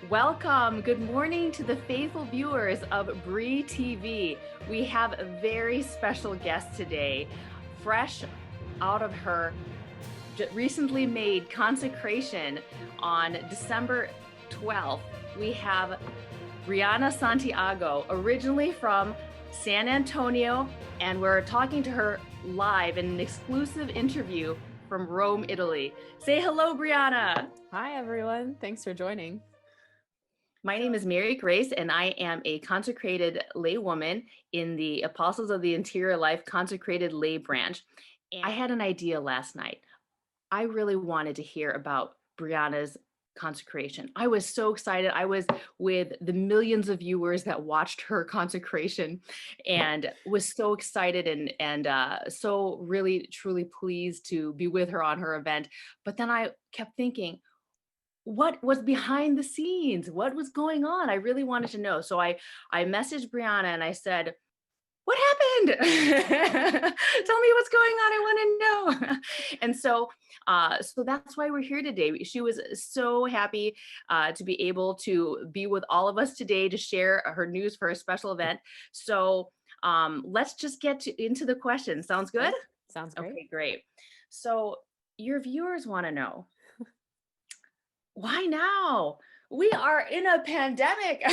Welcome. Good morning to the faithful viewers of Bree TV. We have a very special guest today, fresh out of her recently made consecration on December 12th. We have Briana Santiago, originally from San Antonio, and we're talking to her live in an exclusive interview from Rome, Italy. Say hello, Briana. Hi, everyone. Thanks for joining. My name is Mary Grace, and I am a consecrated lay woman in the Apostles of the Interior Life consecrated lay branch. And I had an idea last night. I really wanted to hear about Briana's consecration. I was so excited. I was with the millions of viewers that watched her consecration and was so excited and so really, truly pleased to be with her on her event. But then I kept thinking, what was behind the scenes? What was going on? I really wanted to know. So I messaged Briana and I said, what happened? Tell me what's going on. I want to know. And so that's why we're here today. She was so happy to be able to be with all of us today to share her news for a special event. So let's just get into the questions. Sounds good? Sounds great. Okay, great. So your viewers want to know, why now? We are in a pandemic.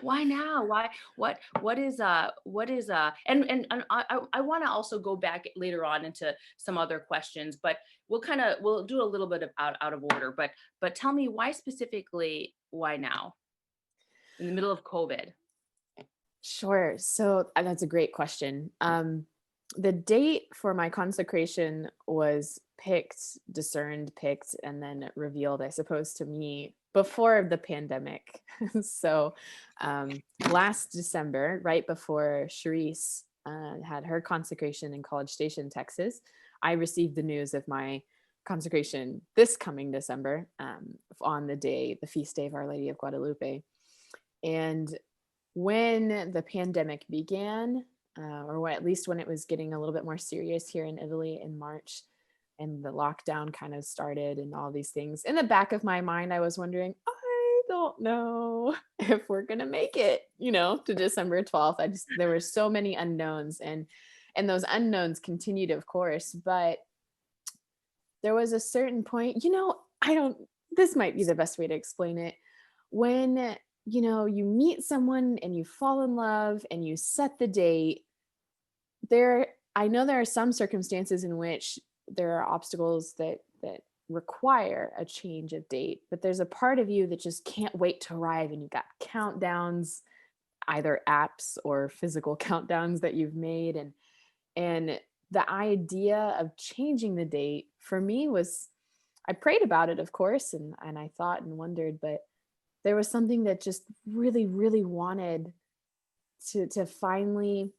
Why now? Why? What is and I want to also go back later on into some other questions, but we'll do a little bit of out of order. But tell me, why specifically? Why now? In the middle of COVID? Sure. So that's a great question. The date for my consecration was discerned, and then revealed, I suppose, to me before the pandemic. So last December, right before Charisse had her consecration in College Station, Texas, I received the news of my consecration this coming December on the feast day of Our Lady of Guadalupe. And when the pandemic began, or at least when it was getting a little bit more serious here in Italy in March, and the lockdown kind of started and all these things, in the back of my mind, I was wondering, I don't know if we're going to make it, to December 12th. There were so many unknowns, and those unknowns continued, of course, but there was a certain point, this might be the best way to explain it. When, you meet someone and you fall in love and you set the date, I know there are some circumstances in which there are obstacles that require a change of date, but there's a part of you that just can't wait to arrive, and you got countdowns, either apps or physical countdowns that you've made, and the idea of changing the date for me was, I prayed about it, of course, and I thought and wondered, but there was something that just really, really wanted to finally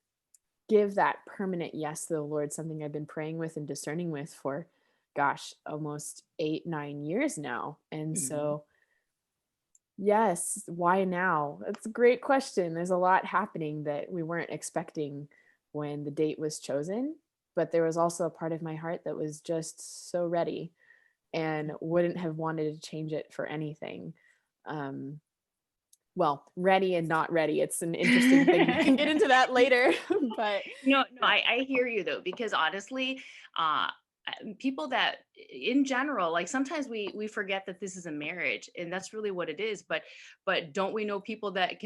give that permanent yes to the Lord, something I've been praying with and discerning with for, almost 8-9 years now. And so, yes, why now? That's a great question. There's a lot happening that we weren't expecting when the date was chosen, but there was also a part of my heart that was just so ready and wouldn't have wanted to change it for anything. Well, ready and not ready. It's an interesting thing. We can get into that later. But no, I hear you though, because honestly, people that in general, like sometimes we forget that this is a marriage, and that's really what it is. But don't we know people that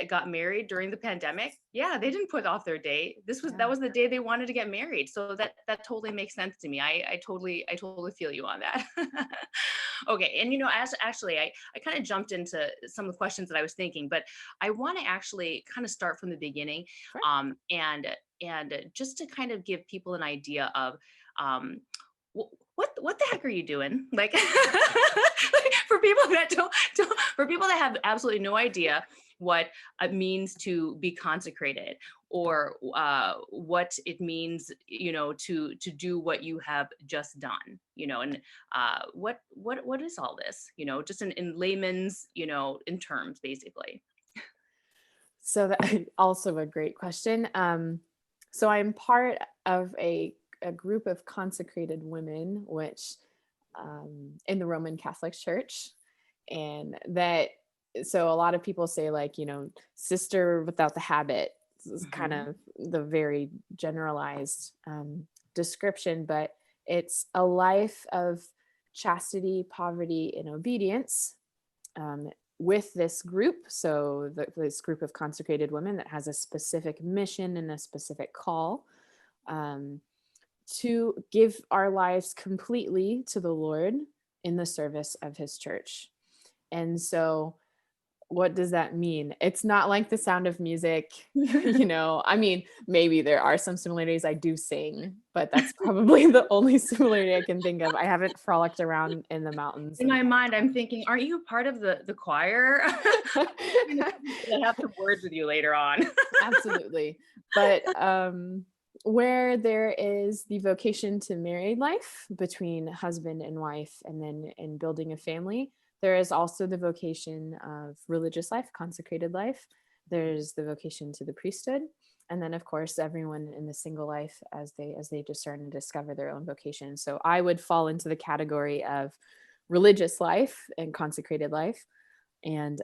got married during the pandemic? Yeah, they didn't put off their date. That was the day they wanted to get married. So that totally makes sense to me. I totally feel you on that. Okay, and I kind of jumped into some of the questions that I was thinking, but I want to actually kind of start from the beginning. Sure. And just to kind of give people an idea of what the heck are you doing? Like, for people that for people that have absolutely no idea what it means to be consecrated, or what it means, to do what you have just done, and what is all this, just in layman's, in terms, basically. So that also a great question. So I'm part of a a group of consecrated women, which in the Roman Catholic Church, and that, so a lot of people say, like, sister without the habit. This is kind Mhm. of the very generalized description, but it's a life of chastity, poverty, and obedience, um, with this group. So this group of consecrated women that has a specific mission and a specific call, um, to give our lives completely to the Lord in the service of his church. And so what does that mean? It's not like The Sound of Music. I mean, maybe there are some similarities. I do sing, but that's probably the only similarity I can think of. I haven't frolicked around in the mountains In and my mind, I'm thinking, aren't you part of the choir? Kind of people that have some words with you later on. absolutely. But where there is the vocation to married life between husband and wife, and then in building a family, there is also the vocation of religious life, consecrated life. There's the vocation to the priesthood. And then, of course, everyone in the single life as they discern and discover their own vocation. So I would fall into the category of religious life and consecrated life, and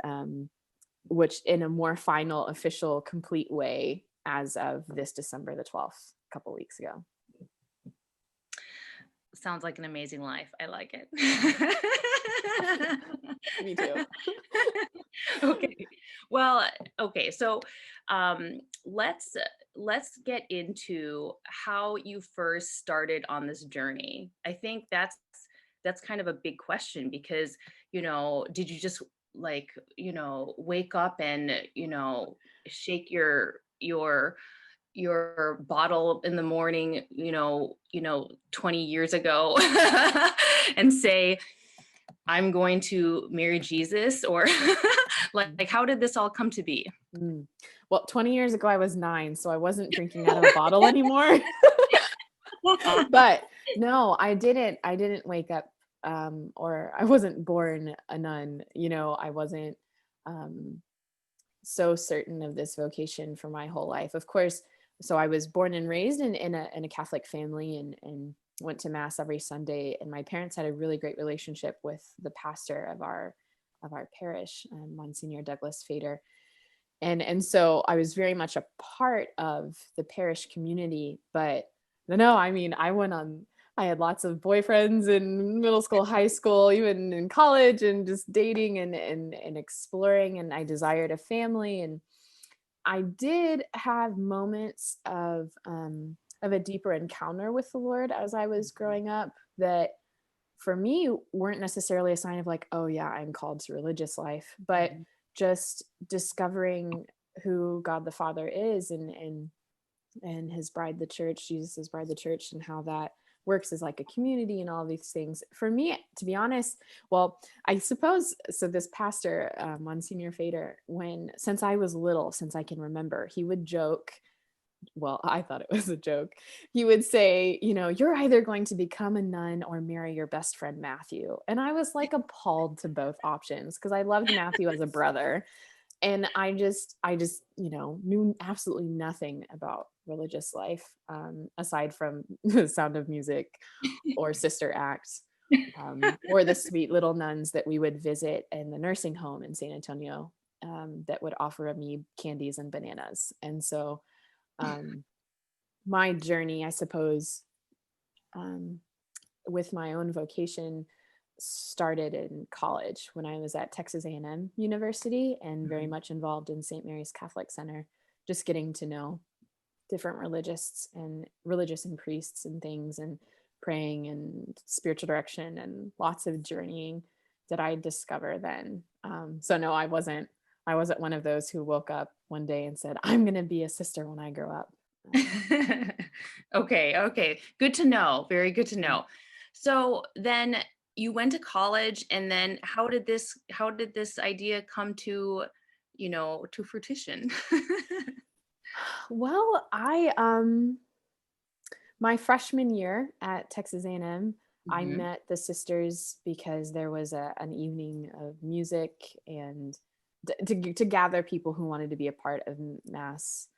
which in a more final, official, complete way as of this December the 12th, a couple weeks ago. Sounds like an amazing life. I like it. Me too. Okay. Well, okay. So, um, let's let's get into how you first started on this journey. I think that's kind of a big question because, did you just like, wake up and, shake your bottle in the morning, 20 years ago and say, I'm going to marry Jesus, or like how did this all come to be? Mm. Well, 20 years ago, I was 9, so I wasn't drinking out of a bottle anymore. But no, I didn't wake up, or I wasn't born a nun. I wasn't um, so certain of this vocation for my whole life. Of course, so I was born and raised in a Catholic family, and went to mass every Sunday. And my parents had a really great relationship with the pastor of our parish, Monsignor Douglas Fader. And so I was very much a part of the parish community. But no, I mean, I had lots of boyfriends in middle school, high school, even in college, and just dating and exploring. And I desired a family. And I did have moments of a deeper encounter with the Lord as I was growing up, that for me weren't necessarily a sign of like, oh yeah, I'm called to religious life, but Mhm. just discovering who God the Father is, and his bride, the church, Jesus' bride, the church, and how that works as like a community and all these things. For me, to be honest, well, I suppose, so this pastor, Monsignor Fader, since I was little, since I can remember, he would joke, well, I thought it was a joke. He would say, you're either going to become a nun or marry your best friend Matthew. And I was like appalled to both options, because I loved Matthew as a brother. And I just knew absolutely nothing about religious life, aside from The Sound of Music or Sister Act, or the sweet little nuns that we would visit in the nursing home in San Antonio, that would offer me candies and bananas. And so um, my journey, I suppose, um, with my own vocation, started in college when I was at Texas A&M University, and very Mhm. much involved in St. Mary's Catholic Center, just getting to know different religious and priests and things, and praying and spiritual direction, and lots of journeying that I discover then. So no, I wasn't one of those who woke up one day and said, I'm going to be a sister when I grow up. Okay, okay. Good to know. Very good to Mm. know. So then you went to college, and then how did this idea come to fruition? Well, my freshman year at Texas A&M, I Mhm. met the sisters because there was an evening of music, and to gather people who wanted to be a part of mass,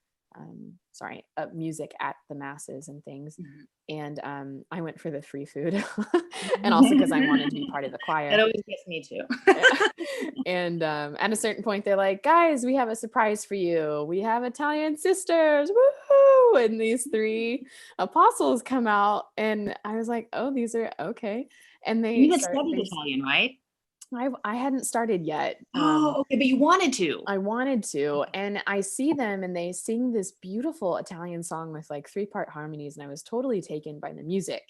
music at the masses and things. Mhm. And I went for the free food, and also because I wanted to be part of the That choir. always gets me too. And at a certain point, they're like, "Guys, we have a surprise for you. We have Italian sisters, woohoo!" And these three apostles come out, and I was like, "Oh, these are okay." And You they had start. studied They Italian, right? I hadn't started yet. Oh, okay, but you wanted to. I wanted to, and I see them and they sing this beautiful Italian song with like three-part harmonies, and I was totally taken by the music.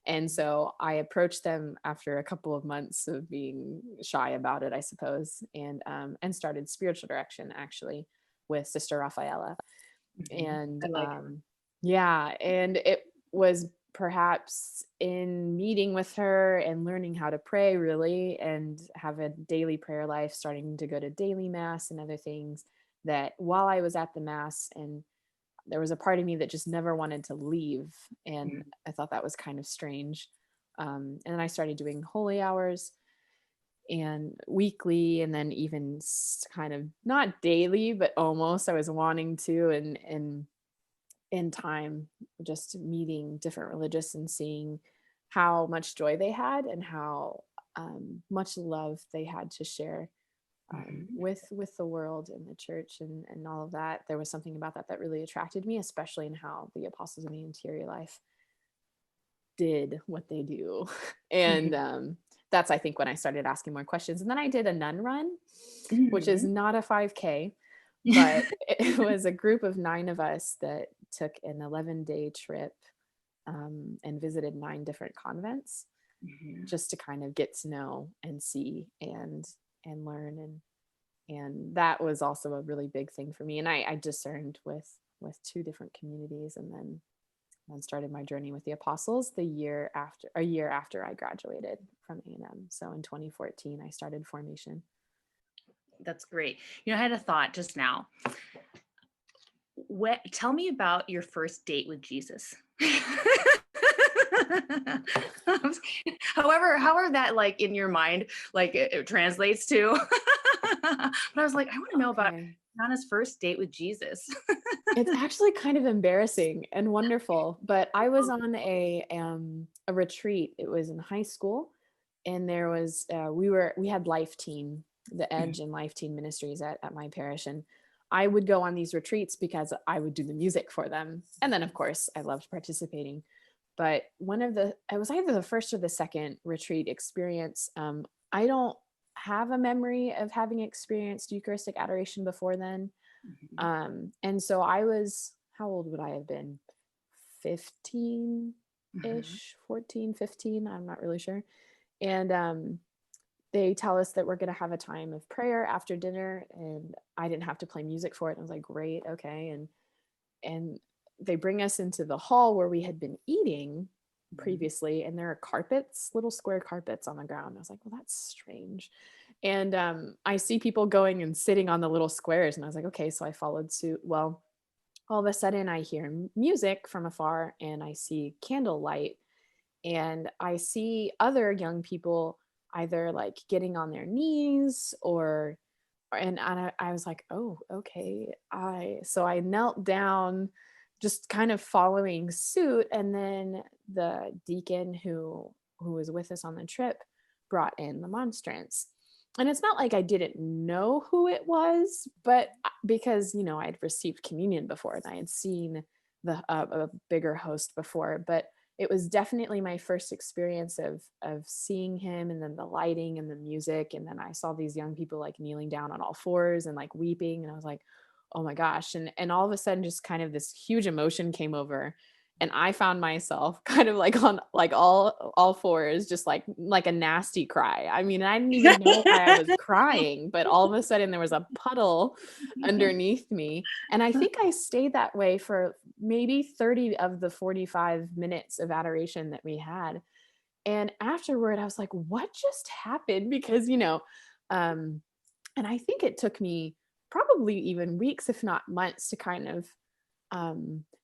And so I approached them after a couple of months of being shy about it, I suppose, and started spiritual direction actually with Sister Raffaella. Mhm. And I like her. yeah, and it was perhaps in meeting with her and learning how to pray really and have a daily prayer life, starting to go to daily mass and other things, that while I was at the mass, and there was a part of me that just never wanted to leave, and Mhm. I thought that was kind of strange. And then I started doing holy hours and weekly, and then even kind of not daily but almost I was wanting to, and in time, just meeting different religious and seeing how much joy they had and how much love they had to share Mhm. with the world and the church, and all of that. There was something about that that really attracted me, especially in how the apostles in the interior life did what they do. And Mhm. that's, I think, when I started asking more questions. And then I did a nun run, which is Mhm. not a 5K, but it was a group of 9 of us that took an 11-day trip, and visited 9 different convents, Mhm. just to kind of get to know and see and learn, and that was also a really big thing for me. And I discerned with 2 different communities, and then started my journey with the apostles a year after I graduated from A&M. So in 2014 I started formation. That's great. You know, I had a thought just now. Tell me about your first date with Jesus. However that like in your mind, like it translates to. But I was like, I want to know about Okay. Hannah's first date with Jesus. It's actually kind of embarrassing and wonderful, but I was on a retreat. It was in high school, and there was we had Life Team, the Edge and Life Team ministries at my parish, and I would go on these retreats because I would do the music for them, and then of course I loved participating. But it was either the first or the second retreat experience. I don't have a memory of having experienced Eucharistic adoration before then. Mhm. And so I was, how old would I have been? 15 Mhm. ish, 14, 15. I'm not really sure. And they tell us that we're going to have a time of prayer after dinner. And I didn't have to play music for it. I was like, great. Okay. And they bring us into the hall where we had been eating Mhm. previously. And there are carpets, little square carpets on the ground. I was like, well, that's strange. And I see people going and sitting on the little squares. And I was like, okay. So I followed suit. Well, all of a sudden I hear music from afar, and I see candlelight, and I see other young people either like getting on their knees and I was like, oh, okay. I knelt down, just kind of following suit. And then the deacon who was with us on the trip brought in the monstrance. And it's not like I didn't know who it was, but because, I'd received communion before and I had seen a bigger host before, but it was definitely my first experience of seeing him, and then the lighting and the music, and then I saw these young people like kneeling down on all fours and like weeping, and I was like, oh my gosh. And all of a sudden just kind of this huge emotion came over, and I found myself kind of like on like all fours, just like a nasty cry. I mean, I didn't even know why I was crying, but all of a sudden there was a puddle underneath me, and I think I stayed that way for maybe 30 of the 45 minutes of adoration that we had. And afterward I was like, what just happened? Because um and I think it took me probably even weeks if not months to kind of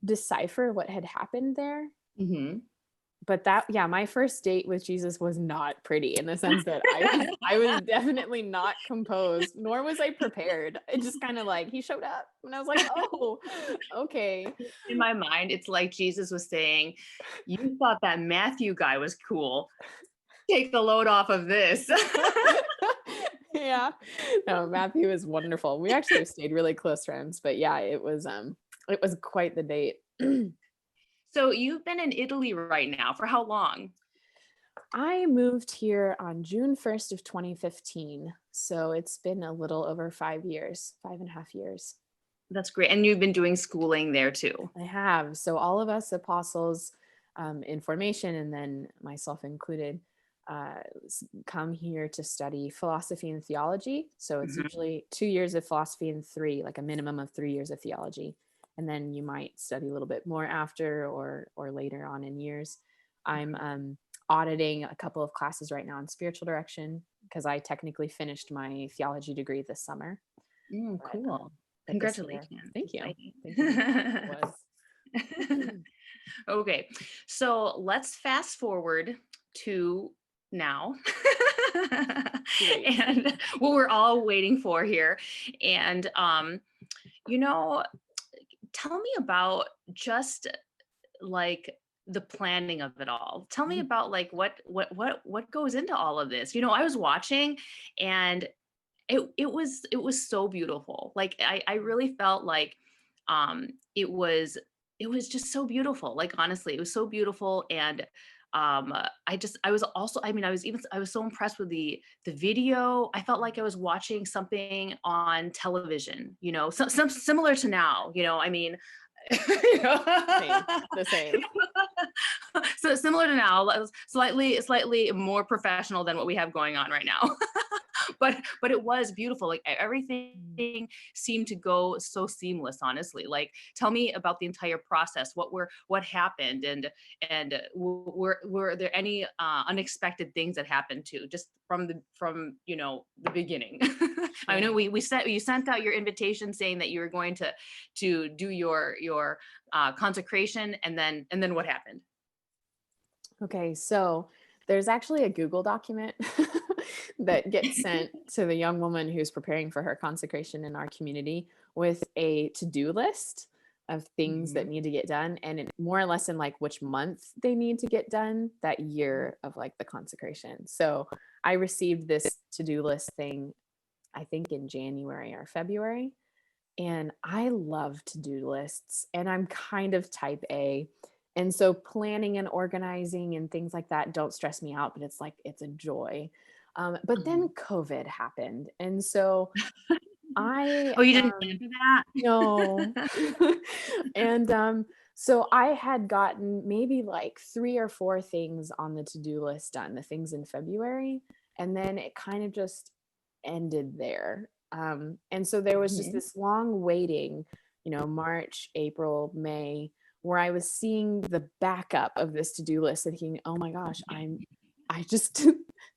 decipher what had happened there. Mhm. but that, yeah, my first date with Jesus was not pretty in the sense that I was definitely not composed, nor was I prepared. It just kind of like he showed up and I was like, "Oh, okay." In my mind, it's like Jesus was saying, "You thought that Matthew guy was cool. Take the load off of this." Yeah. No, Matthew is wonderful. We actually have stayed really close friends, but yeah, it was quite the date. So you've been in Italy right now for how long? I moved here on June 1st of 2015. So it's been a little over 5 years, 5.5 years. That's great. And you've been doing schooling there too. I have. So all of us apostles in formation, and then myself included, come here to study philosophy and theology. So it's Mhm. usually 2 years of philosophy and three, like a minimum of 3 years of theology. And then you might study a little bit more after or later on in years. I'm auditing a couple of classes right now in spiritual direction because I technically finished my theology degree this summer. But Cool. but this year, Congratulations. thank you, Exciting. thank you. It was. Okay. So let's fast forward to now. Great. And what we're all waiting for here. And you know, tell me about just like the planning of it all. Tell me Mhm. about like what goes into all of this. I was watching and it was so beautiful. Like I really felt like um it was it was just so beautiful. Like honestly, it was so beautiful. And I was also, I mean, I was so impressed with the video. I felt like I was watching something on television, some similar to now, I mean, you know? Same, the same. So similar to now, slightly more professional than what we have going on right now. But it was beautiful. Like everything Mm. seemed to go so seamless, honestly. Like tell me about the entire process. What happened, and were there any unexpected things that happened too, just from the beginning? I know Sure. we sent you sent out your invitation saying that you were going to do your consecration, and then what happened? Okay, so there's actually a Google document that gets sent to the young woman who's preparing for her consecration in our community with a to-do list of things that Mhm. need to get done, and it more or less in like which month they need to get done that year of like the consecration. So I received this to-do list thing, I think in January or February. And I love to-do lists, and I'm kind of type A. And so planning and organizing and things like that don't stress me out, but it's like it's a joy. But then Mhm. COVID happened. And so I Oh, you didn't plan for no. that? And so I had gotten maybe like 3 or 4 things on the to-do list done, the things in February, and then it kind of just ended there. And so there was just Mhm. this long waiting, March, April, May, where I was seeing the backup of this to-do list and thinking, oh my gosh, I just,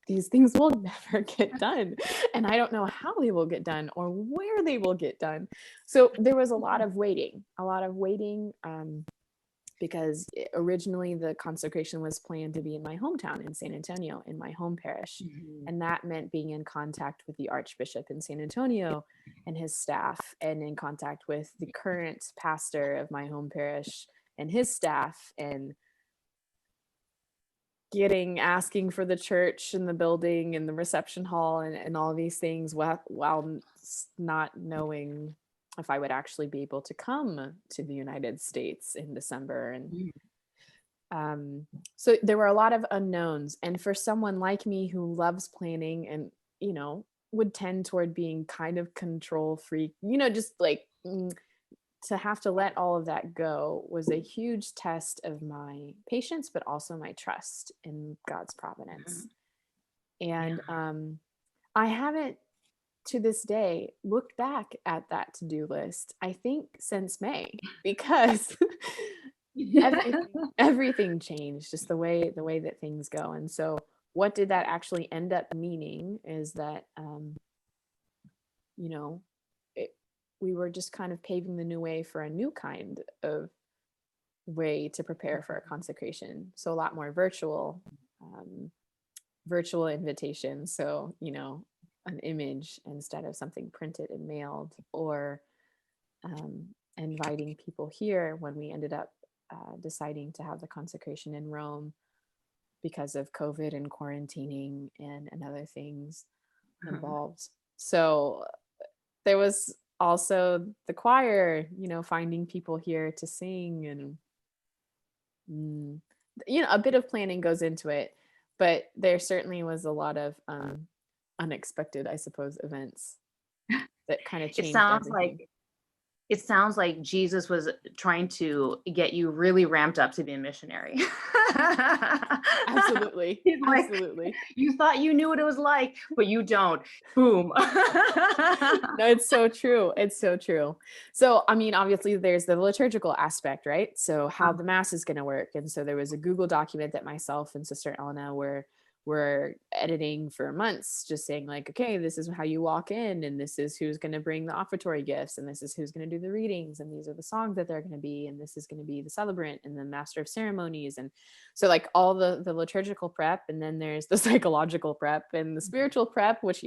these things will never get done. And I don't know how they will get done or where they will get done. So there was a lot of waiting, because originally the consecration was planned to be in my hometown in San Antonio, in my home parish. Mhm. And that meant being in contact with the Archbishop in San Antonio and his staff, and in contact with the current pastor of my home parish and his staff, and asking for the church and the building and the reception hall and all these things, while not knowing if I would actually be able to come to the United States in December. And Mhm. um, so there were a lot of unknowns. And for someone like me who loves planning and, would tend toward being kind of control freak, just like to have to let all of that go was a huge test of my patience, but also my trust in God's providence. Mhm. And Yeah. I haven't to this day looked back at that to-do list, I think since May, because everything changed, just the way that things go. And so what did that actually end up meaning is that you know it, we were just kind of paving the new way for a new kind of way to prepare for a consecration. So a lot more um, virtual invitations. So, an image instead of something printed and mailed, or um, inviting people here when we ended up deciding to have the consecration in Rome because of COVID and quarantining and other things involved. So there was also the choir, finding people here to sing, and a bit of planning goes into it, but there certainly was a lot of unexpected, I suppose, events that kind of It changed sounds everything. like it sounds like Jesus was trying to get you really ramped up to be a missionary. Absolutely. He's like, Absolutely. you thought you knew what it was like, but you don't. Boom. No, it's so true. It's so true. So, I mean, obviously there's the liturgical aspect, right? So how the mass is going to work. And so there was a Google document that myself and Sister Elena were editing for months, just saying like, okay, this is how you walk in, and this is who's going to bring the offertory gifts, and this is who's going to do the readings, and these are the songs that they're going to be, and this is going to be the celebrant and the master of ceremonies. And so like all the liturgical prep, and then there's the psychological prep and the spiritual prep, which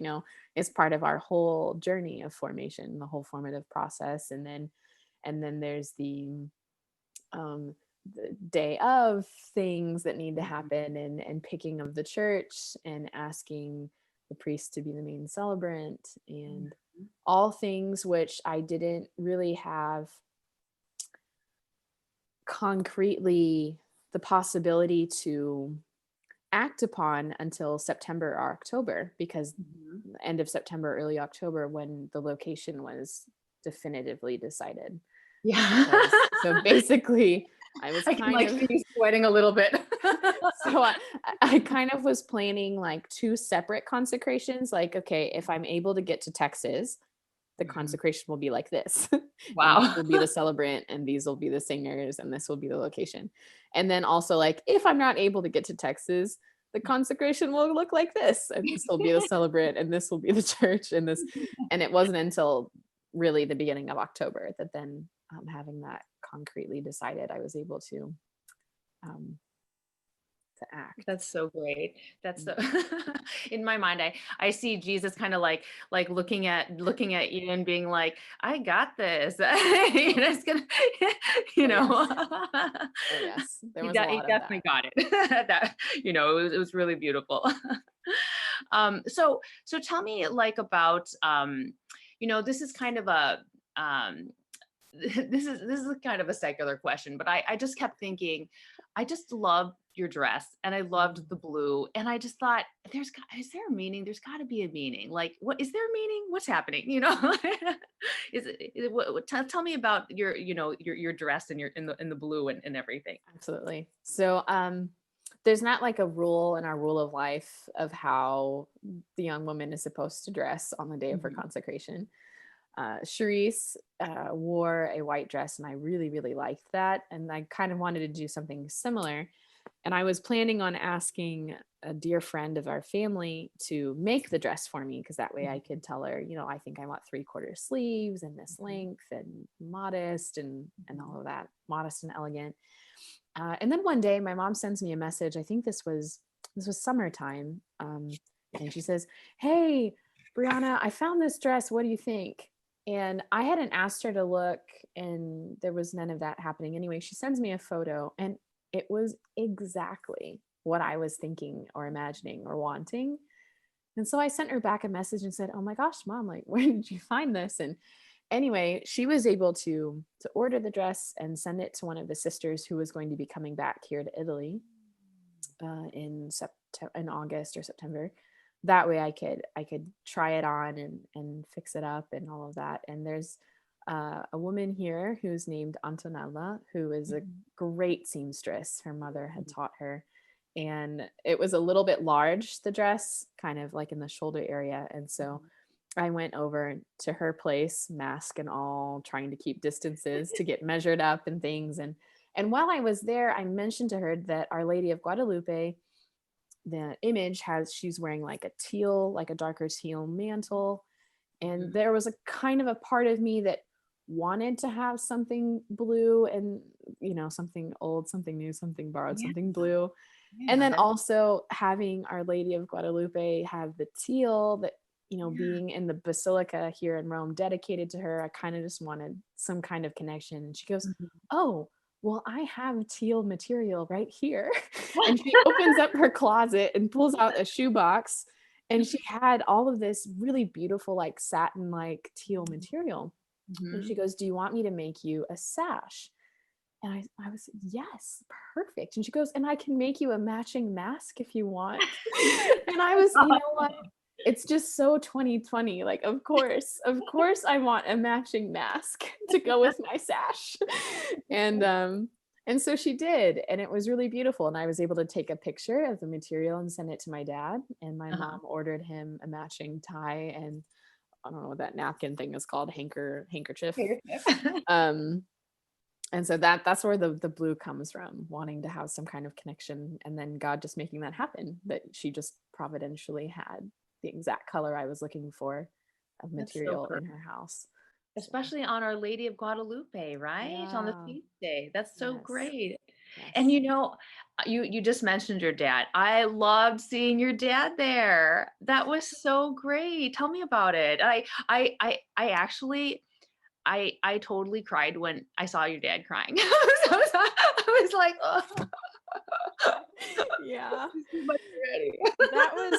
is part of our whole journey of formation, the whole formative process. And then there's the day of things that need to happen, and picking of the church and asking the priest to be the main celebrant, and all things which I didn't really have concretely the possibility to act upon until September or October, because end of September, early October, when the location was definitively decided. Yeah. So basically, I was I can kind like of see you sweating a little bit. so I kind of was planning like two separate consecrations. Like, okay, if I'm able to get to Texas, the consecration will be like this, and this Wow. will be the celebrant, and these will be the singers, and this will be the location. And then also, like, if I'm not able to get to Texas, the consecration will look like this, and this will be the celebrant, and this will be the church, and this. And it wasn't until really the beginning of October that then, having that concretely decided, I was able um, to act. That's so great. That's so in my mind, I see Jesus kind of like looking at you and being like, I got this. It's gonna, you Oh yes, know. oh yes, there he, was a he lot of definitely that. got it. That it was really beautiful. So tell me like about this is kind of a this is kind of a secular question, but I just kept thinking, I just loved your dress and I loved the blue, and I just thought, is there a meaning? There's got to be a meaning. Like, what is there a meaning? What's happening? Tell me about your dress and your in the blue and everything. Absolutely. So, there's not like a rule in our rule of life of how the young woman is supposed to dress on the day of her Mhm. consecration. Charisse wore a white dress, and I really, really liked that. And I kind of wanted to do something similar. And I was planning on asking a dear friend of our family to make the dress for me, because that way I could tell her, I think I want 3/4 sleeves and this length and modest and all of that, modest and elegant. And then one day my mom sends me a message. I think this was summertime. And she says, "Hey, Briana, I found this dress. What do you think?" And I hadn't asked her to look, and there was none of that happening anyway. She sends me a photo, and it was exactly what I was thinking or imagining or wanting. And so I sent her back a message and said, "Oh my gosh, mom, like, where did you find this?" And anyway, she was able to order the dress and send it to one of the sisters who was going to be coming back here to Italy in August or September. That way I could try it on and fix it up and all of that. And there's a woman here who's named Antonella, who is a great seamstress. Her mother had taught her, and it was a little bit large, the dress, kind of like in the shoulder area. And so I went over to her place, mask and all, trying to keep distances to get measured up and things. And while I was there, I mentioned to her that Our Lady of Guadalupe, the image she's wearing like a teal, like a darker teal mantle. And Mhm. there was a kind of a part of me that wanted to have something blue and, something old, something new, something borrowed, Yeah, something blue. And yeah, then that's also having Our Lady of Guadalupe have the teal that, yeah. being in the basilica here in Rome dedicated to her, I kind of just wanted some kind of connection. And she goes, Mhm. "Oh, well, I have teal material right here." And she opens up her closet and pulls out a shoebox. And she had all of this really beautiful, like satin like teal material. And she Mhm. goes, "Do you want me to make you a sash?" And I was, "Yes, perfect." And she goes, "And I can make you a matching mask if you want." And I was, you know what? It's just so 2020. Like, of course I want a matching mask to go with my sash. And and so she did, and it was really beautiful. And I was able to take a picture of the material and send it to my dad. And my Uh-huh. mom ordered him a matching tie and I don't know what that napkin thing is called, handkerchief. Um, and so that's where the blue comes from, wanting to have some kind of connection, and then God just making that happen, that she just providentially had the exact color I was looking for of That's so material in perfect. her house. So Especially on Our Lady of Guadalupe, right? On the yeah, feast day. That's so yes, great. And yes. you just mentioned your dad. I loved seeing your dad there. That was so great. Tell me about it. I actually I totally cried when I saw your dad crying. I was like, "Oh, Yeah. this is too much already."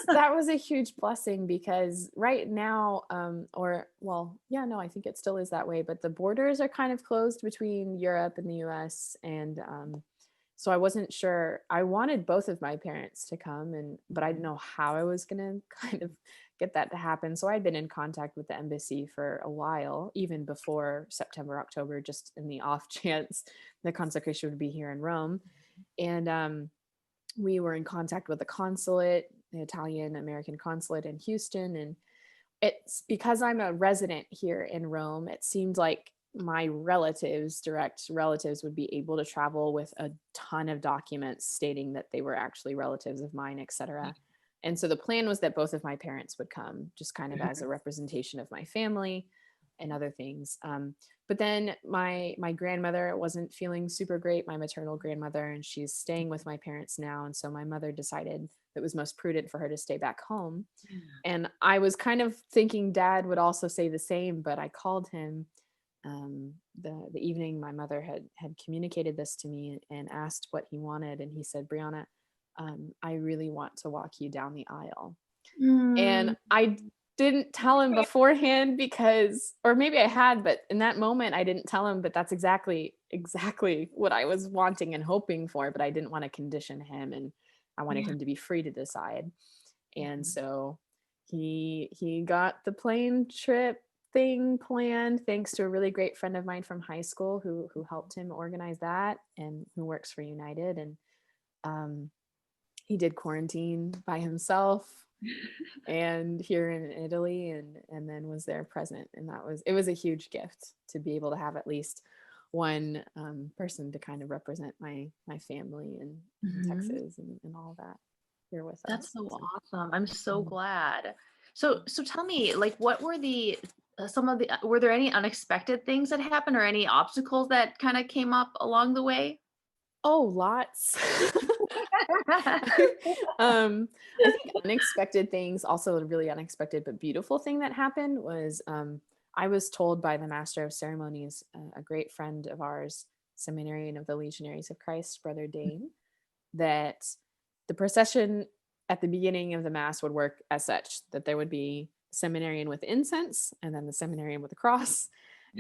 That was a huge blessing because right now, or well, yeah, no, I think it still is that way, but the borders are kind of closed between Europe and the US. And so I wasn't sure. I wanted both of my parents to come, and but I didn't Mhm. know how I was gonna kind of get that to happen. So I'd been in contact with the embassy for a while, even before September, October, just in the off chance the consecration would be here in Rome. And we were in contact with the consulate, the Italian American consulate in Houston. And it's because I'm a resident here in Rome, it seemed like my relatives, direct relatives, would be able to travel with a ton of documents stating that they were actually relatives of mine, etc. And so the plan was that both of my parents would come, just kind of as a representation of my family and other things. But then my grandmother wasn't feeling super great, my maternal grandmother, and she's staying with my parents now. And so my mother decided it was most prudent for her to stay back home. Yeah. And I was kind of thinking dad would also say the same, but I called him the evening my mother had communicated this to me and asked what he wanted, and he said, "Briana, I really want to walk you down the aisle." And Mm. I didn't tell him beforehand because, or maybe I had, but in that moment I didn't tell him, but that's exactly what I was wanting and hoping for, but I didn't want to condition him, and I wanted Yeah. him to be free to decide. And Mhm. so he got the plane trip thing planned thanks to a really great friend of mine from high school who helped him organize that and who works for United. And um, he did quarantine by himself and here in Italy, and then was there present. And it was a huge gift to be able to have at least one person to kind of represent my family in Mhm. Texas and all that here with That's us. so So awesome. I'm so mhm. glad. So tell me, like, what were the some of the were there any unexpected things that happened or any obstacles that kind of came up along the way? Oh, lots. um, I think unexpected things, also a really unexpected but beautiful thing that happened was I was told by the master of ceremonies, a great friend of ours, seminarian of the Legionaries of Christ, Brother Dane, that the procession at the beginning of the mass would work as such that there would be seminarian with incense, and then the seminarian with the cross,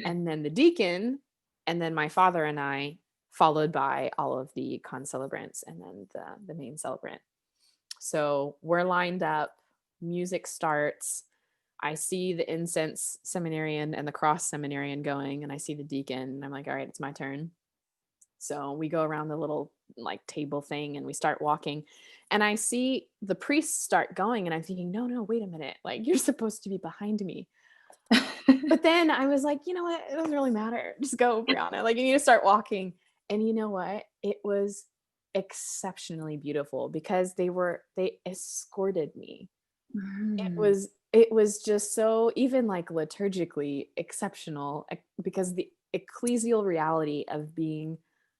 and then the deacon, and then my father and I, followed by all of the concelebrants, and then the main celebrant. So we're lined up, music starts. I see the incense seminarian and the cross seminarian going, and I see the deacon, and I'm like, all right, it's my turn. So we go around the little like table thing and we start walking. And I see the priests start going, and I'm thinking, no, no, wait a minute. Like, you're supposed to be behind me. But then I was like, you know what? It doesn't really matter. Just go, Brianna. Like, you need to start walking. And you know what? It was exceptionally beautiful because they escorted me. It Mhm. was it was just so, even like liturgically exceptional, because the ecclesial reality of being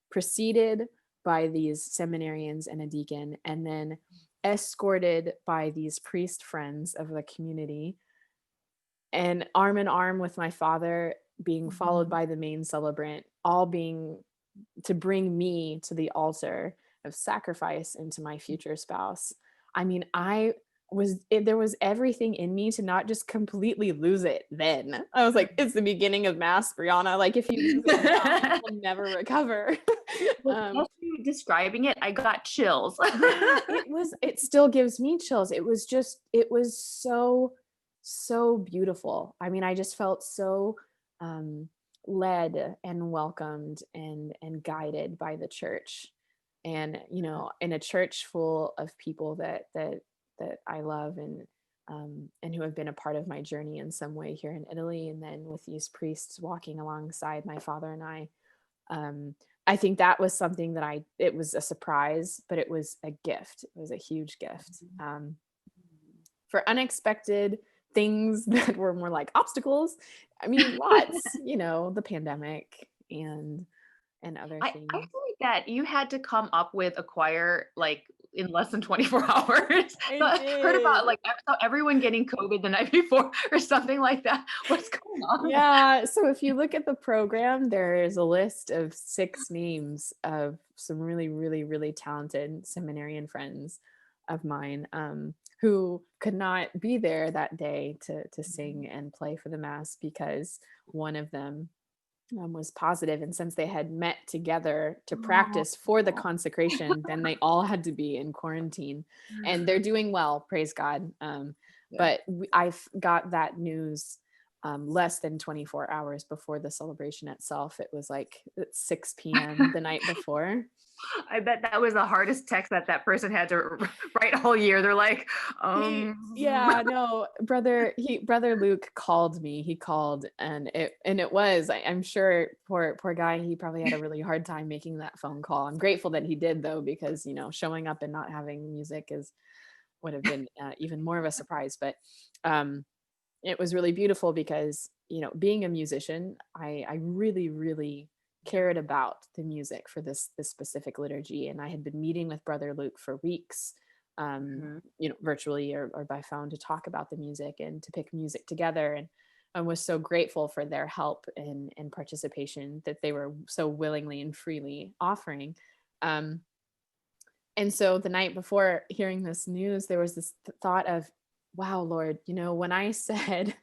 preceded by these seminarians and a deacon, and then escorted by these priest friends of the community, and arm in arm with my father, being followed Mhm. by the main celebrant, all being to bring me to the altar of sacrifice into my future spouse. I mean, there was everything in me to not just completely lose it then. I was like, it's the beginning of mass, Briana. Like, if you lose it now, you will never recover. Well, um, just you describing it, I got chills. yeah, it still gives me chills. It was so, so beautiful. I mean, I just felt so um led and welcomed and guided by the church. And, in a church full of people that I love, and who have been a part of my journey in some way here in Italy, and then with these priests walking alongside my father and um, I think that was something that it was a surprise, but it was a gift. It was a huge gift. For unexpected things that were more like obstacles, I mean, lots, the pandemic and other I things. feel like that you had to come up with a choir, like, in less than 24 hours. So I I heard about, did. like, I saw everyone getting COVID the night before or something like that. What's going on? Yeah, so if you look at the program, there is a list of 6 names of some really, really, really talented seminarian friends of mine, who could not be there that day to sing and play for the mass because one of them was positive, and since they had met together to practice for the Oh. consecration, then they all had to be in quarantine, and they're doing well, praise God. Good. But got that news less than 24 hours before the celebration itself. It was like at 6 p.m. the night before. I bet that was the hardest text that that person had to write all year. They're like, Yeah, no, brother Luke called me. He called, and it was, I'm sure, poor guy, he probably had a really hard time making that phone call. I'm grateful that he did, though, because showing up and not having music would have been even more of a surprise. But um it was really beautiful because, being a musician, I really, really cared about the music for this specific liturgy, and I had been meeting with brother Luke for weeks, Mhm. virtually or by phone, to talk about the music and to pick music together. And I was so grateful for their help and participation that they were so willingly and freely offering. um, and so the night before hearing this news, there was this thought of, wow, Lord, when I said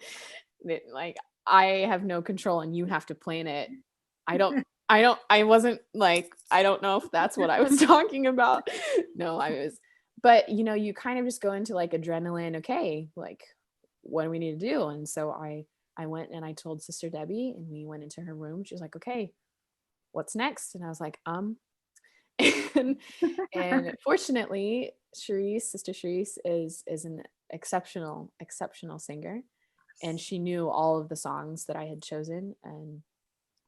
that, like, I have no control and you have to plan it, I don't, I wasn't like, I don't know if that's what I was talking about. No, but you kind of just go into like adrenaline. Okay, like, what do we need to do? And so I went and I told Sister Debbie, and we went into her room. She was like, okay, what's next? And I was like, and and fortunately, Sister Cherise is an exceptional singer, and she knew all of the songs that I had chosen. And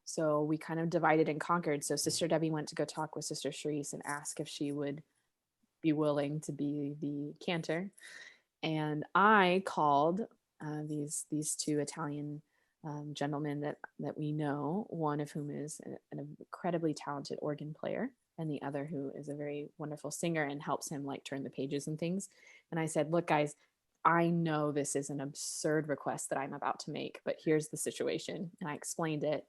so we kind of divided and conquered. So Sister Debbie went to go talk with Sister Cherise and ask if she would be willing to be the cantor. And I called these two Italian gentlemen that we know, one of whom is an incredibly talented organ player, and the other who is a very wonderful singer and helps him like turn the pages and things. And I said, look, guys, I know this is an absurd request that I'm about to make, but here's the situation. And I explained it.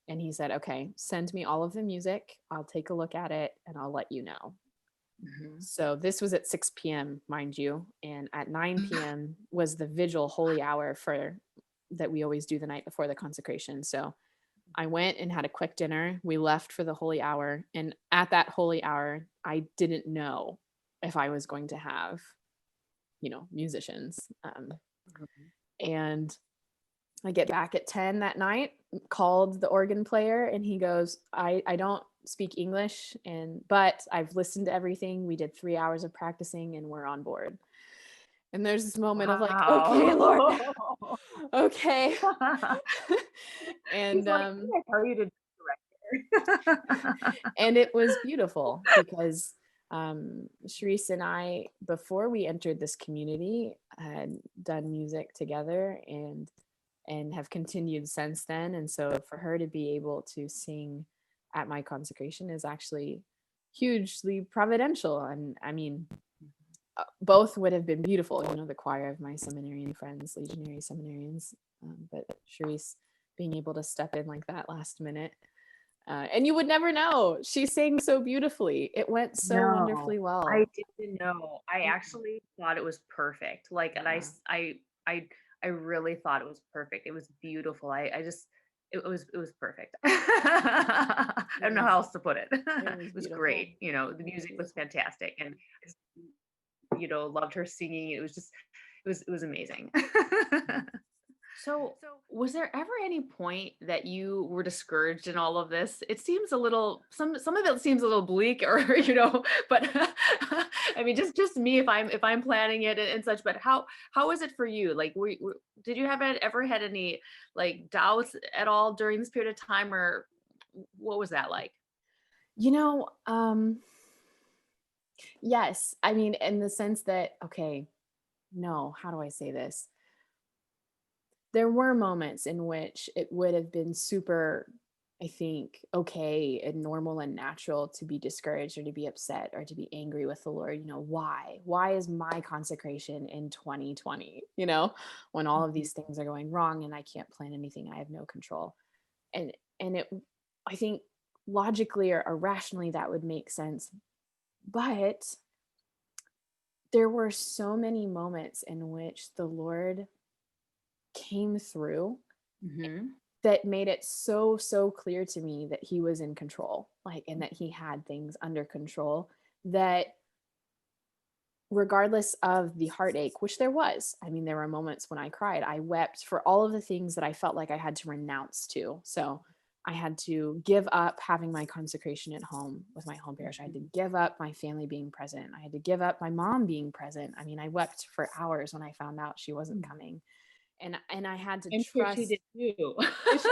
And he said, okay, send me all of the music. I'll take a look at it and I'll let you know. Mhm. So this was at 6 p.m., mind you. And at 9 p.m. was the vigil holy hour for that we always do the night before the consecration. So I went and had a quick dinner. We left for the holy hour. And at that holy hour, I didn't know if I was going to have, musicians. And I get back at 10 that night, called the organ player, and he goes, I don't speak English, but I've listened to everything. We did 3 hours of practicing and we're on board. And there's this moment of like, okay, Lord, Wow. okay. He's and like, "Didn't I tell you to direct?" and it was beautiful because Sharice and I, before we entered this community, had done music together and have continued since then. And so for her to be able to sing at my consecration is actually hugely providential. And I mean, both would have been beautiful, the choir of my seminarian friends, legionary seminarians, but Charisse being able to step in like that last minute. And you would never know. She sang so beautifully. It went so No, wonderfully I well. didn't know. I Yeah. actually thought it was perfect. Like, and Yeah. I I really thought it was perfect. It was beautiful. I just, it was perfect. I It don't know how was else to put it. it It was was beautiful. great. You know, the It was music was beautiful. fantastic, and I just, loved her singing. It was just, it was amazing. So, was there ever any point that you were discouraged in all of this? It seems a little, some of it seems a little bleak, or but I mean, just me, if I'm planning it and such. But how is it for you? Like, did you have ever had any like doubts at all during this period of time, or what was that like? You know, yes. I mean, in the sense that, okay, no, how do I say this? There were moments in which it would have been super, I think, okay and normal and natural to be discouraged or to be upset or to be angry with the Lord. Why? Why is my consecration in 2020, when all of Mhm. these things are going wrong and I can't plan anything, I have no control. And it, I think logically or rationally that would make sense. But there were so many moments in which the Lord came through Mhm. that made it so clear to me that he was in control, like, and that he had things under control, that regardless of the heartache, which there was, I mean, there were moments when I cried, I wept for all of the things that I felt like I had to renounce to. So I had to give up having my consecration at home with my home parish. I had to Mhm. give up my family being present. I had to give up my mom being present. I mean, I wept for hours when I found out she wasn't coming. And I had to I'm sure she trust. did too.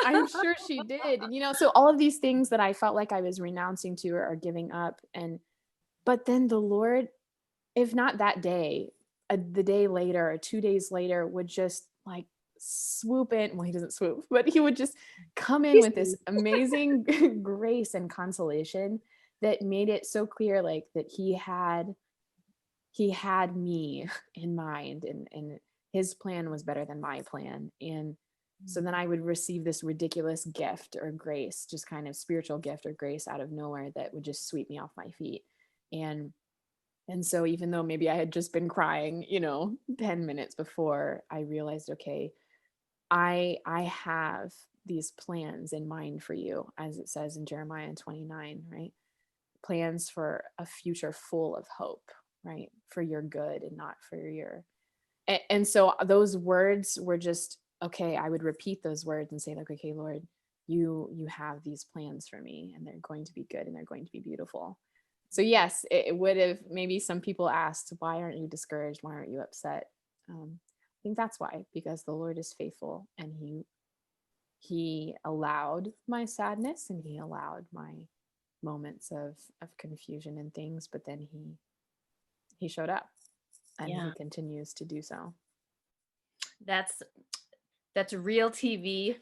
I'm sure she did. So all of these things that I felt like I was renouncing to or giving up. But then the Lord, if not that day, the day later or 2 days later, would just like swoop in. Well, he doesn't swoop, but he would just come in He's with this amazing grace and consolation that made it so clear, like, that he had me in mind, and his plan was better than my plan. And so then I would receive this ridiculous gift or grace, just kind of spiritual gift or grace out of nowhere that would just sweep me off my feet. And and so even though maybe I had just been crying, 10 minutes before, I realized, okay, I have these plans in mind for you, as it says in Jeremiah 29, right? Plans for a future full of hope, right? For your good and not for your. And so those words were just, okay, I would repeat those words and say, like, okay, Lord, you have these plans for me, and they're going to be good and they're going to be beautiful. So yes, it would have, maybe some people asked, why aren't you discouraged? Why aren't you upset? I think that's why, because the Lord is faithful, and he allowed my sadness, and he allowed my moments of confusion and things, but then he showed up, and he Yeah, continues to do so. that's that's real TV,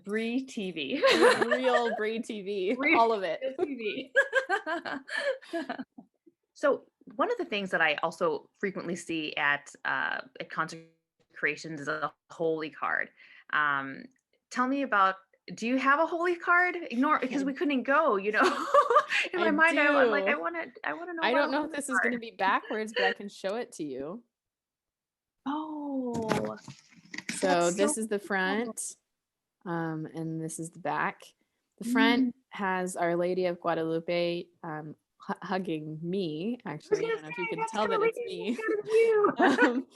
Brie TV. Real Brie TV, Real all of it. TV. So one of the things that I also frequently see at consecrations is a holy card. Um, Tell me about. Do you have a holy card? Ignore because I, we couldn't go. In I my mind, do. I want to know I about don't a know if holy this is going to card. be backwards, but I can show it to you. Oh, So that's this so is the cool. front, and this is the back. The front Mm. has Our Lady of Guadalupe, hugging me. I was Actually, I gonna don't know if you say can that's tell that it's me. gotta be you. um,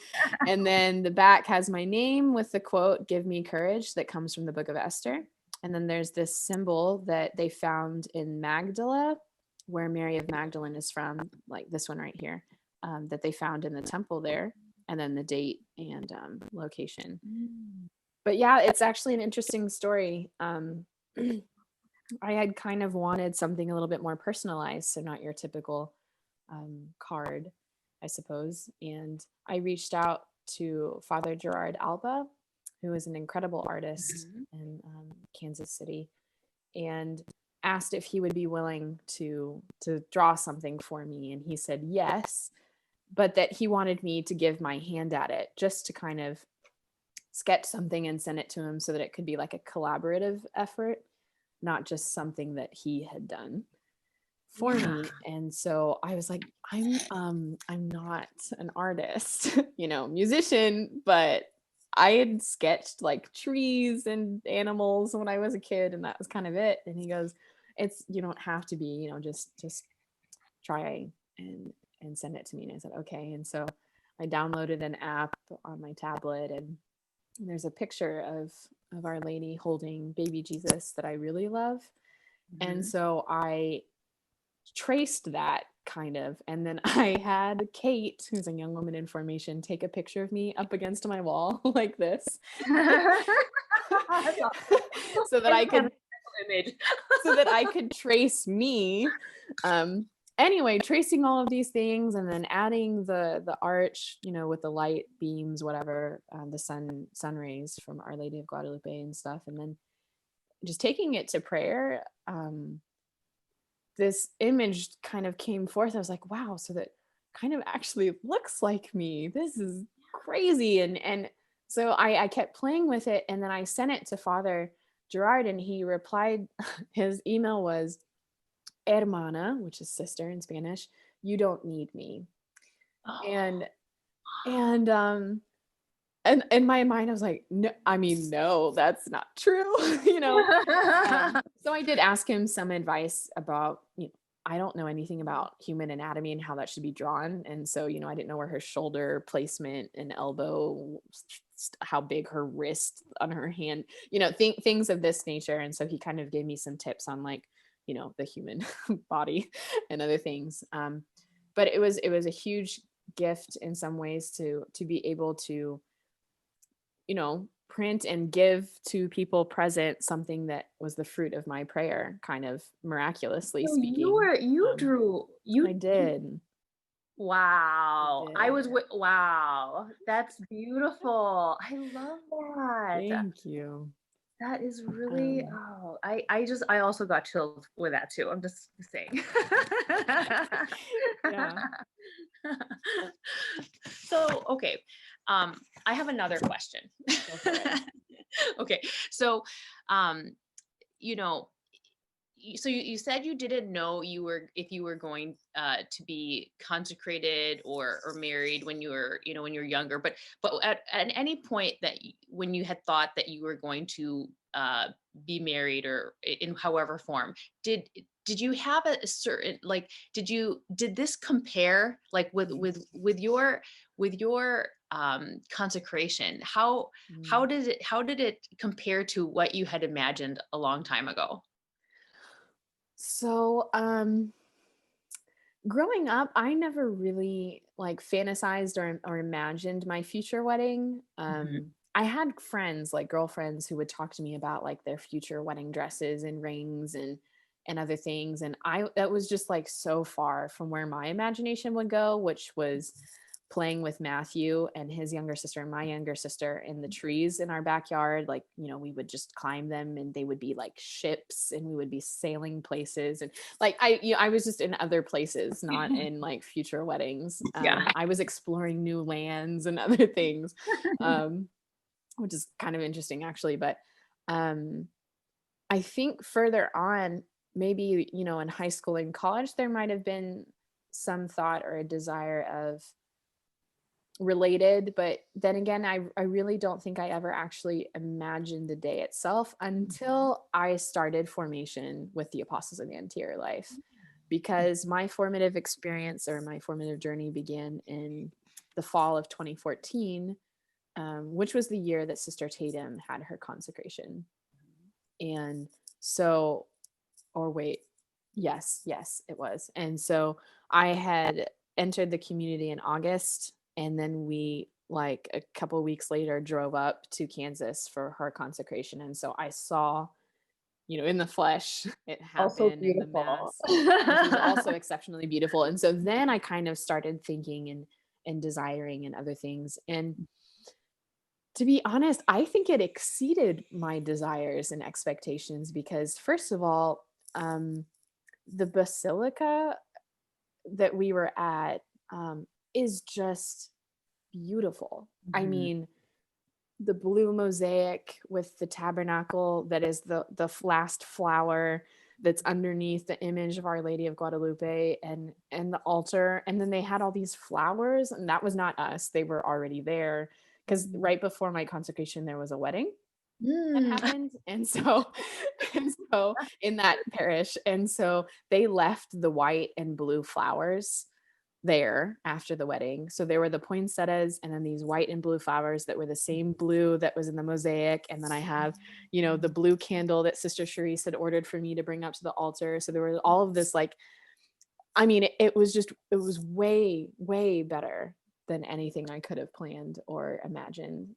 and then the back has my name with the quote, "Give me courage," that comes from the Book of Esther. And then there's this symbol that they found in Magdala, where Mary of Magdalene is from, like this one right here, that they found in the temple there, and then the date and location. Mm. But yeah, it's actually an interesting story. I had kind of wanted something a little bit more personalized, so not your typical card, I suppose. And I reached out to Father Gerard Alba, who is an incredible artist Mhm. in Kansas City, and asked if he would be willing to draw something for me, and he said yes, but that he wanted me to give my hand at it, just to kind of sketch something and send it to him so that it could be like a collaborative effort, not just something that he had done for Yeah. me. And so I was like, I'm not an artist, musician, but I had sketched like trees and animals when I was a kid, and that was kind of it. And he goes, it's, you don't have to be, just try and send it to me. And I said, okay. And so I downloaded an app on my tablet, and there's a picture of Our Lady holding baby Jesus that I really love. And Mhm. so I traced that kind of, and then I had Kate, who's a young woman in formation, take a picture of me up against my wall like this That's awesome. so that I I just have could a mental image. trace me. Anyway, tracing all of these things, and then adding the arch, with the light beams, whatever, the sun rays from Our Lady of Guadalupe and stuff, and then just taking it to prayer. This image kind of came forth. I was like, wow, so that kind of actually looks like me. This is crazy. And so I kept playing with it, and then I sent it to Father Gerard, and he replied. His email was, hermana, which is sister in Spanish, you don't need me. Oh. And and and in my mind I was like, no, I mean, no, that's not true. So I did ask him some advice about, I don't know anything about human anatomy and how that should be drawn. And so, I didn't know where her shoulder placement and elbow, how big her wrist on her hand, things of this nature. And so he kind of gave me some tips on, like, the human body and other things. But it was a huge gift in some ways to be able to, print and give to people present something that was the fruit of my prayer, kind of miraculously So speaking. you Um, drew I did. I wow. I did. was wow. That's beautiful. I love that. Thank you. That is really, Um, oh, I also got chilled with that too. I'm just saying. yeah. So, okay. I have another question. Go for it. Okay. So, um, you know, so you said you didn't know you were if you were going to be consecrated or married when you were when you're younger, but at any point when you had thought that you were going to be married or in however form, did you have a certain, like, did this compare, like, with your consecration, how Mm. did it compare to what you had imagined a long time ago? So, growing up, I never really like fantasized or imagined my future wedding. Mhm. I had friends, like girlfriends, who would talk to me about like their future wedding dresses and rings and other things, and I that was just like so far from where my imagination would go, which was playing with Matthew and his younger sister and my younger sister in the trees in our backyard. Like, we would just climb them, and they would be like ships, and we would be sailing places. And like, I was just in other places, not in like future weddings. Yeah. I was exploring new lands and other things, um, which is kind of interesting actually. But um, I think further on, maybe, in high school and college, there might have been some thought or a desire of related, but then again, I really don't think I ever actually imagined the day itself Mhm. until I started formation with the Apostles of the Anterior Life, because my formative experience or my formative journey began in the fall of 2014, which was the year that Sister Tatum had her consecration. And so, or wait, yes, it was. And so I had entered the community in August, and then we, like, a couple weeks later, drove up to Kansas for her consecration. And so I saw, in the flesh, it Also happen in the beautiful. mass, which was also exceptionally beautiful. And so then I kind of started thinking and desiring and other things. And to be honest, I think it exceeded my desires and expectations because, first of all, the basilica that we were at is just beautiful. I Mhm. mean, the blue mosaic with the tabernacle that is the last flower that's underneath the image of Our Lady of Guadalupe, and the altar, and then they had all these flowers, and that was not us, they were already there because Mhm. right before my consecration there was a wedding that Mm. happened, and so and so in that parish, and so they left the white and blue flowers there after the wedding. So there were the poinsettias and then these white and blue flowers that were the same blue that was in the mosaic. And then I have, the blue candle that Sister Charisse had ordered for me to bring up to the altar. So there was all of this, like, I mean, it was way, way better than anything I could have planned or imagined.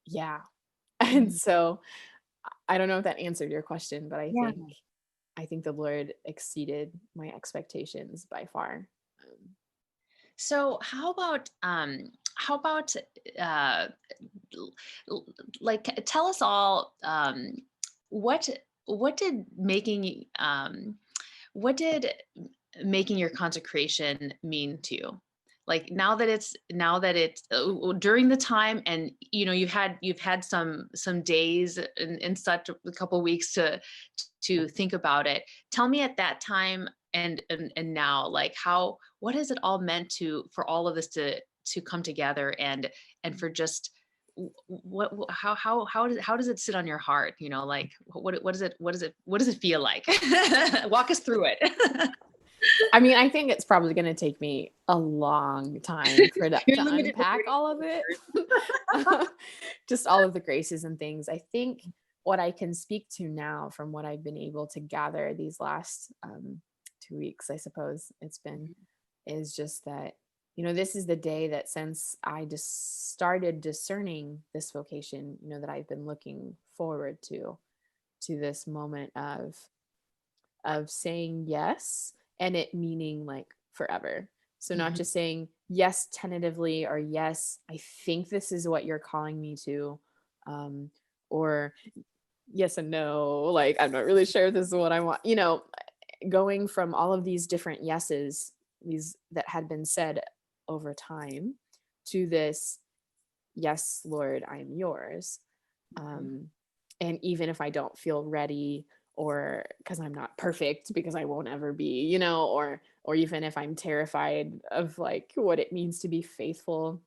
Yeah. And Mhm. so I don't know if that answered your question, but Yeah. I think the Lord exceeded my expectations by far. So how about uh l- like tell us all what what did what did making your consecration mean to you? Like now that it's during the time, and you've had some days and such, a couple weeks to think about it. Tell me at that time and now, like, how what has it all meant to for all of this to come together, and for just how does it sit on your heart, like what does it feel like? Walk us through it. I mean, I think it's probably gonna take me a long time You're to limited to unpack 30 all of it. words. Just all of the graces and things. I think what I can speak to now from what I've been able to gather these last, 2 weeks, I suppose it's been, is just that, this is the day that since I just started discerning this vocation, that I've been looking forward to this moment of saying yes and it meaning like forever. So not Mhm. just saying yes tentatively or yes, I think this is what you're calling me to, um, or yes and no, like I'm not really sure if this is what I want. Going from all of these different yeses, these that had been said over time, to this yes, Lord, I'm yours. Mhm. Um, and even if I don't feel ready, or because I'm not perfect, because I won't ever be, or even if I'm terrified of like what it means to be faithful,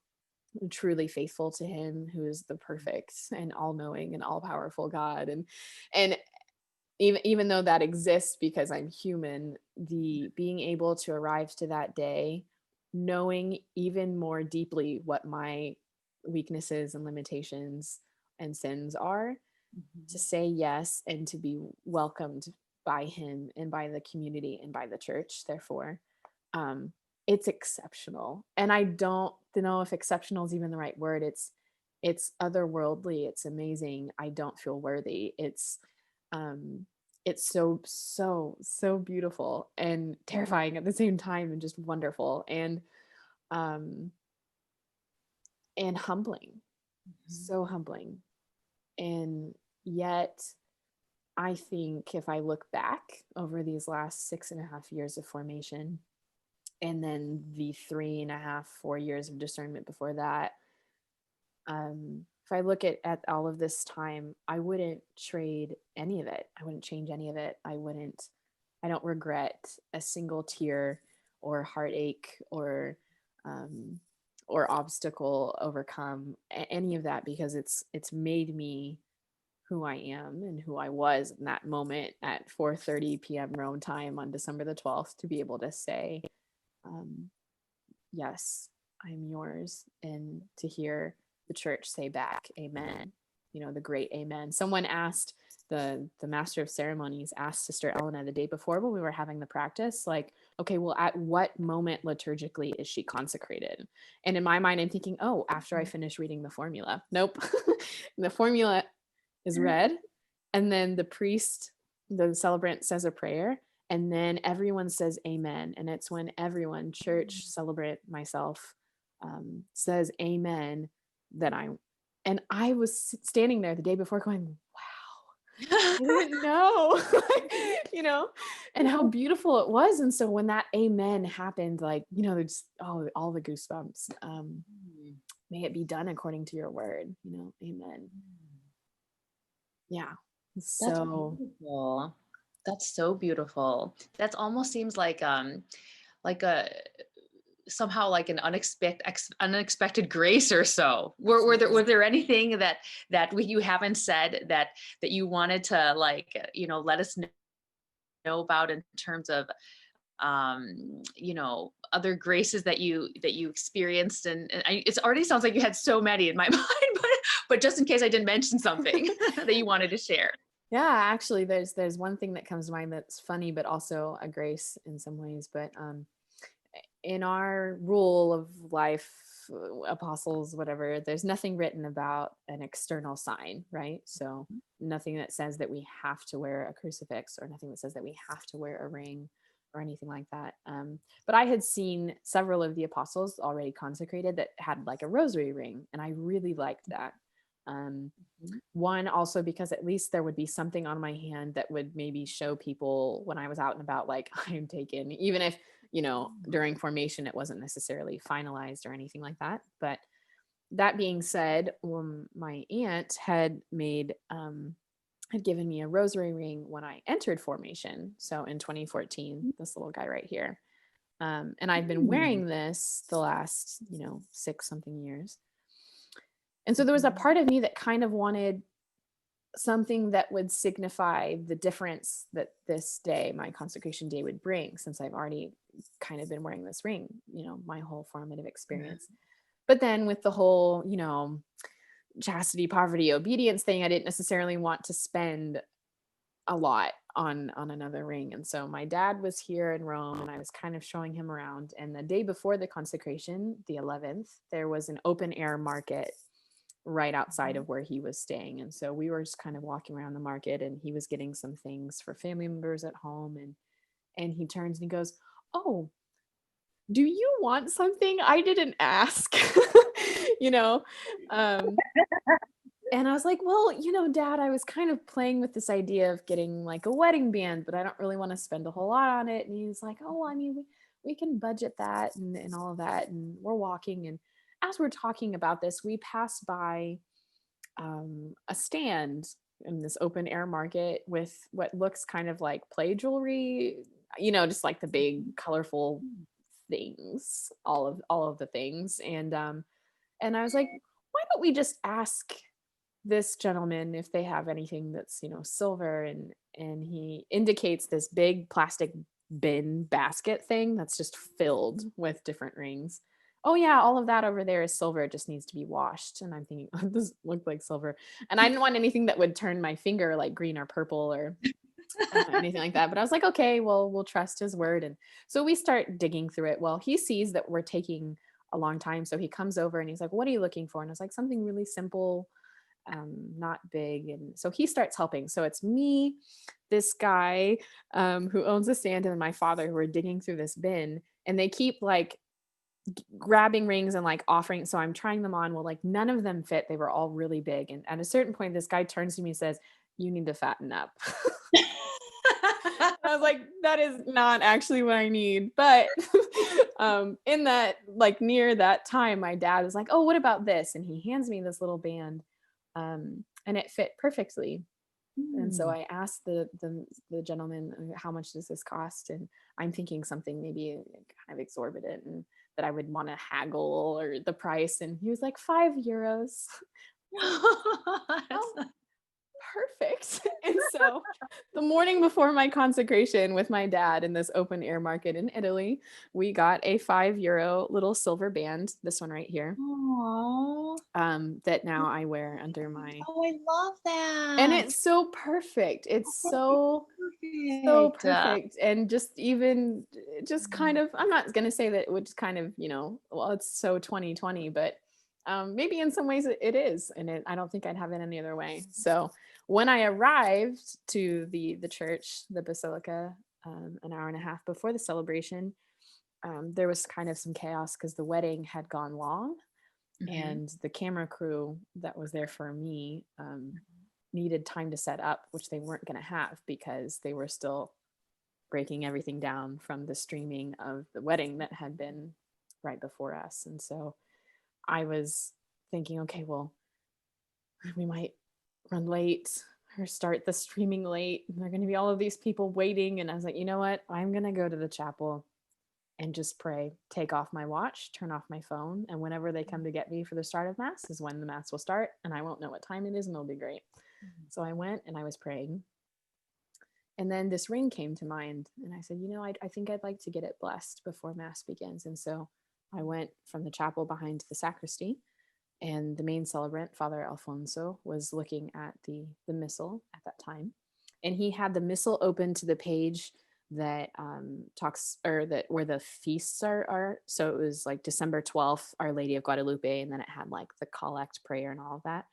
truly faithful to him who is the perfect and all-knowing and all-powerful God. And even though that exists because I'm human, the being able to arrive to that day knowing even more deeply what my weaknesses and limitations and sins are, to Mhm. say yes and to be welcomed by him and by the community and by the church, therefore, um it's exceptional. And I don't know if exceptional is even the right word. It's otherworldly, it's amazing. I don't feel worthy. Um it's so, so, so beautiful and terrifying at the same time, and just wonderful, um and humbling, Mhm. so humbling. And yet I think if I look back over these last 6.5 years of formation, and then the 3.5, 4 years of discernment before that, if I look at all of this time, I wouldn't trade any of it. I wouldn't change any of it. I don't regret a single tear or heartache um, or obstacle overcome, any of that, because it's made me who I am and who I was in that moment at 4:30 p.m. Rome time on December the 12th, to be able to say, um, yes, I'm yours, and to hear the church say back, amen. The great amen. Someone asked, the master of ceremonies asked Sister Elena the day before when we were having the practice, like, okay, well, at what moment liturgically is she consecrated? And in my mind, I'm thinking, oh, after I finish reading the formula. Nope. The formula is read, and then the priest, the celebrant, says a prayer, And then everyone says amen. And it's when everyone, church, celebrant, myself, says amen, that and I was standing there the day before going, wow, I didn't know, and how beautiful it was. And so when that amen happened, like, there's, all the goosebumps. May it be done according to your word, amen. Yeah. That's So beautiful. That's so beautiful. That almost seems like a somehow like an unexpected grace or so. Was there anything that you haven't said that you wanted to let us know about in terms of other graces that you experienced, and it already sounds like you had so many in my mind, but just in case I didn't mention something that you wanted to share. yeah, actually there's one thing that comes to mind that's funny, but also a grace in some ways. But in our rule of life, apostles, whatever, there's nothing written about an external sign, right? So nothing that says that we have to wear a crucifix, or nothing that says that we have to wear a ring or anything like that. But I had seen several of the apostles already consecrated that had like a rosary ring, and I really liked that. One, also because at least there would be something on my hand that would maybe show people when I was out and about, like, I'm taken, even if, during formation it wasn't necessarily finalized or anything like that. But that being said, my aunt had given me a rosary ring when I entered formation. So in 2014, this little guy right here. And I've been Mm. wearing this the last, 6 something years. And so there was a part of me that kind of wanted something that would signify the difference that this day, my consecration day, would bring, since I've already kind of been wearing this ring, my whole formative experience. But then with the whole, chastity, poverty, obedience thing, I didn't necessarily want to spend a lot on another ring. And so my dad was here in Rome, and I was kind of showing him around. And the day before the consecration, the 11th, there was an open air market right outside of where he was staying. And so we were just kind of walking around the market, and he was getting some things for family members at home. And he turns and he goes, "Oh, do you want something? I didn't ask." you know um and I was like, "Well, Dad, I was kind of playing with this idea of getting like a wedding band, but I don't really want to spend a whole lot on it." And he was like, "Oh, I mean, we can budget that," and all of that. And we're walking, and as we're talking about this, we passed by a stand in this open air market with what looks kind of like play jewelry, just like the big colorful things, all of the things. And I was like, "Why don't we just ask this gentleman if they have anything that's, silver?" And he indicates this big plastic bin basket thing that's just filled with different rings. "Oh yeah, all of that over there is silver. It just needs to be washed." And I'm thinking, "Oh, this looks like silver." And I didn't want anything that would turn my finger like green or purple or anything like that. But I was like, "Okay, well, we'll trust his word." And so we start digging through it. Well, he sees that we're taking a long time. So he comes over and he's like, "What are you looking for?" And I was like, "Something really simple, not big." And so he starts helping. So it's me, this guy who owns a stand, and my father, who are digging through this bin. And they keep like grabbing rings and like offering. So I'm trying them on. Well, like none of them fit. They were all really big. And at a certain point, this guy turns to me and says, "You need to fatten up." I was like, "That is not actually what I need." But in that, like near that time, my dad was like, "Oh, what about this?" And he hands me this little band, and it fit perfectly. And so Mm. I asked the gentleman, "How much does this cost?" And I'm thinking something maybe kind of exorbitant, and that I would want to haggle or the price. And he was like, €5. That's Oh, perfect. And so the morning before my consecration with my dad in this open air market in Italy, we got a €5 little silver band, this one right here, Aw. that now I wear under my. Oh, I love And that. it's so perfect. It's Oh, so perfect. perfect. And just even just kind of, I'm not going to say that it would just kind of, well, it's so 2020, but maybe in some ways it is. And I don't think I'd have it any other way. So when I arrived to the church, the basilica, an hour and a half before the celebration, there was kind of some chaos because the wedding had gone long, Mhm. and the camera crew that was there for me needed time to set up, which they weren't going to have because they were still breaking everything down from the streaming of the wedding that had been right before us. And so I was thinking, okay, well, we might run late or start the streaming late. And there are going to be all of these people waiting. And I was like, you know what? I'm going to go to the chapel and just pray, take off my watch, turn off my phone. And whenever they come to get me for the start of Mass is when the Mass will start. And I won't know what time it is and it'll be great. So I went and I was praying. And then this ring came to mind. And I said, you know, I think I'd like to get it blessed before Mass begins. And so I went from the chapel behind the sacristy, and the main celebrant, Father Alfonso, was looking at the missal at that time, and he had the missal open to the page that talks, or that where the feasts are. So it was like December 12th, Our Lady of Guadalupe, and then it had like the collect prayer and all of that.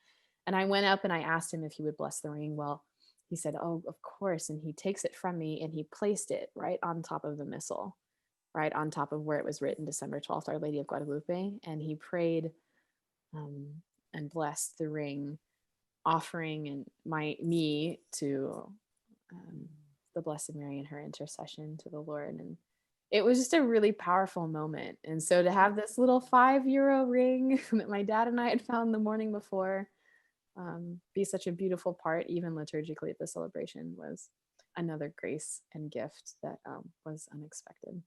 And I went up and I asked him if he would bless the ring. Well, he said, "Oh, of course." And he takes it from me and he placed it right on top of the missal, right on top of where it was written December 12th, Our Lady of Guadalupe. And he prayed and blessed the ring, offering and me to the Blessed Mary and her intercession to the Lord. And it was just a really powerful moment. And so to have this little €5 ring that my dad and I had found the morning before be such a beautiful part, even liturgically at the celebration, was another grace and gift that was unexpected.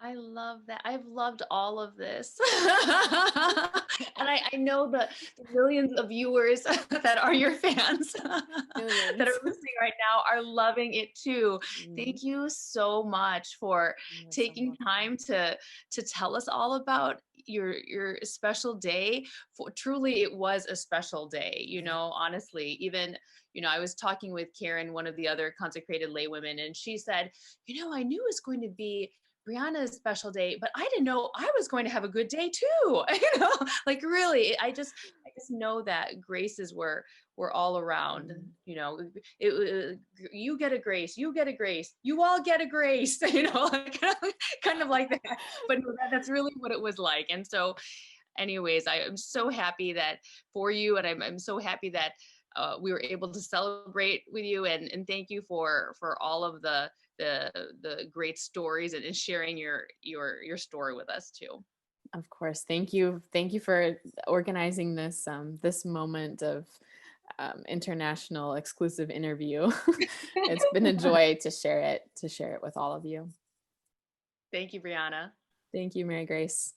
I love that. I've loved all of this. And I know the millions of viewers that are your fans that are Millions. listening right now are loving it too. Mm, Thank you so much for you're so taking welcome. time to tell us all about your special day. For truly it was a special day, you Yeah. know, honestly. Even, you know, I was talking with Karen, one of the other consecrated lay women, and she said, you know, I knew it was going to be Briana's special day, but I didn't know I was going to have a good day too. You know, like really, I just know that graces were all around. Mm. You know, you get a grace, you get a grace, you all get a grace. You know, like, kind of like that. But no, that's really what it was like. And so, anyways, I am so happy that for you, and I'm so happy that we were able to celebrate with you, and thank you for all of the great stories and sharing your story with us too. Of course. Thank you. Thank you for organizing this moment of international exclusive interview. It's been a joy to share it with all of you. Thank you, Briana. Thank you, Mary Grace.